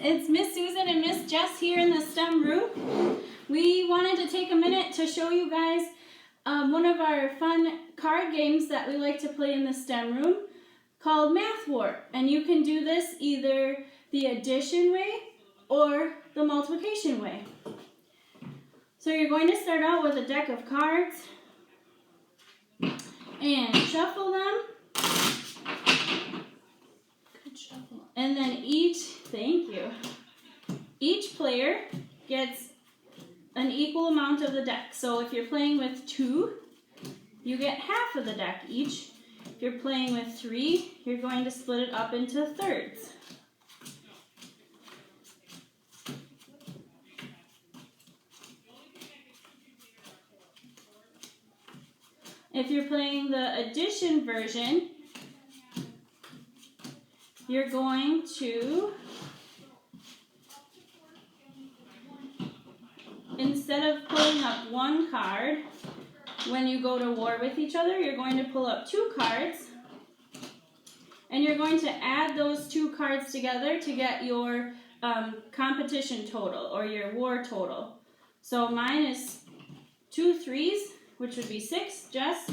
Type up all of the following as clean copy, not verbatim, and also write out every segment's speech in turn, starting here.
it's Miss Susan and Miss Jess here in the STEM room. We wanted to take a minute to show you guys one of our fun card games that we like to play in the STEM room called Math War. And you can do this either the addition way or the multiplication way. So you're going to start out with a deck of cards and shuffle them. Good shuffle. And then each player gets an equal amount of the deck. So if you're playing with 2, you get half of the deck each. If you're playing with 3, you're going to split it up into thirds. If you're playing the addition version, you're going to, instead of pulling up one card, when you go to war with each other, you're going to pull up 2 cards, and you're going to add those 2 cards together to get your competition total, or your war total. So mine is 2 3s, which would be 6, Jess,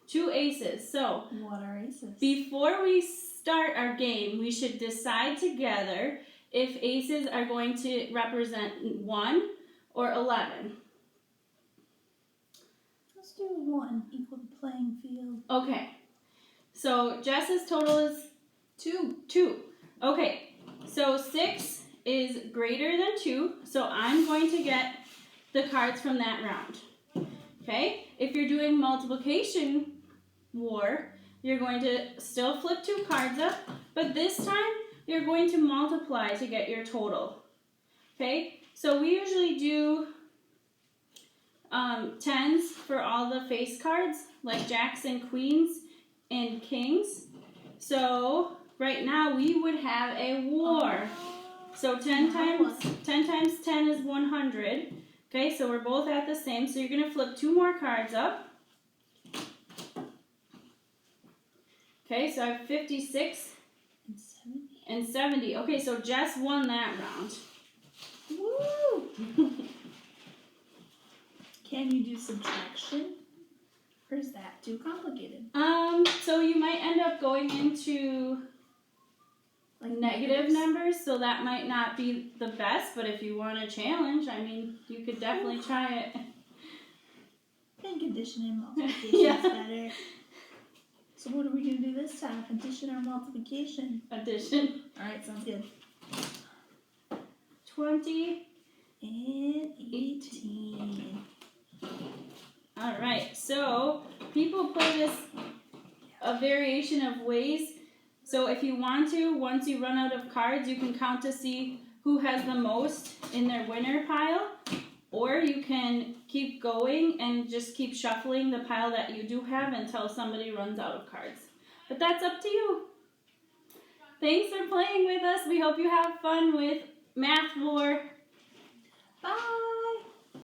2 aces. So what are aces? Before we start our game, we should decide together if aces are going to represent 1 or 11. Let's do 1, equal the playing field. Okay, so Jess's total is 2. Okay, so 6 is greater than 2, so I'm going to get the cards from that round. Okay, if you're doing multiplication war, you're going to still flip 2 cards up, but this time you're going to multiply to get your total. Okay, so we usually do 10s for all the face cards, like jacks and queens and kings. So right now we would have a war. So 10 times 10 is 100. Okay, so we're both at the same. So you're going to flip 2 more cards up. Okay, so I have 56 and 70. Okay, so Jess won that round. Woo! Can you do subtraction? Or is that too complicated? So you might end up going into like negative numbers, so that might not be the best, but if you want a challenge, I mean, you could definitely try it. I think addition and multiplication is better. So what are we going to do this time? Addition or multiplication? Addition. Alright, sounds good. 20 and 18. Alright, so people play this a variation of ways. So if you want to, once you run out of cards, you can count to see who has the most in their winner pile. Or you can keep going and just keep shuffling the pile that you do have until somebody runs out of cards. But that's up to you. Thanks for playing with us. We hope you have fun with Math War. Bye!